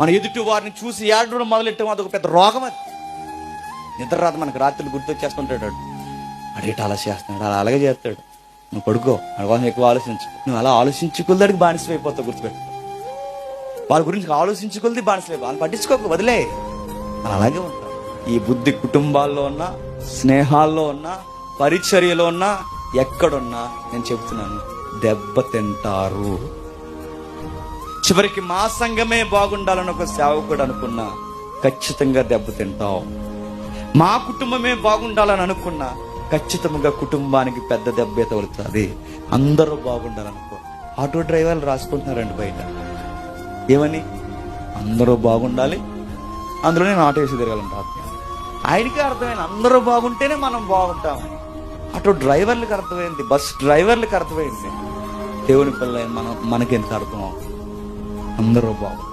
మన ఎదుటి వారిని చూసి ఏడవడం మొదలెట్టాము, అదొక పెద్ద రోగం. అది నిద్ర రాదు మనకు, రాత్రులు గుర్తొచ్చేస్తుంటాడు. అడిగేట అలా చేస్తున్నాడు, అలా అలాగే చేస్తాడు. నువ్వు పడుకో, వాళ్ళని ఎక్కువ ఆలోచించు. నువ్వు అలా ఆలోచించుకులదానికి బానిస అయిపోతావు, గుర్తుపెట్టు. వాళ్ళ గురించి ఆలోచించుకులది బానిసైపో, వాళ్ళని పట్టించుకోకు, వదిలే. మనం అలాగే ఉంటాం. ఈ బుద్ధి కుటుంబాల్లో ఉన్నా, స్నేహాల్లో ఉన్నా, పరిచర్యలో ఉన్నా, ఎక్కడున్నా నేను చెప్తున్నాను, దెబ్బ తింటారు. చివరికి మా సంఘమే బాగుండాలని ఒక సేవకుడు అనుకున్నా ఖచ్చితంగా దెబ్బ తింటావు. మా కుటుంబమే బాగుండాలని అనుకున్నా ఖచ్చితంగా కుటుంబానికి పెద్ద దెబ్బే తగులుతుంది. అందరూ బాగుండాలనుకో. ఆటో డ్రైవర్లు రాసుకుంటున్నారండి బయట, ఏమని? అందరూ బాగుండాలి, అందులో నేను ఆటో వేసి తిరగాలంట. ఆయనకి అర్థమైంది అందరూ బాగుంటేనే మనం బాగుంటామని. ఆటో డ్రైవర్లకు అర్థమైంది, బస్ డ్రైవర్లకు అర్థమైంది. దేవుని పిల్ల మనకి ఎంత అర్థం, అందరూ బాగుంటారు.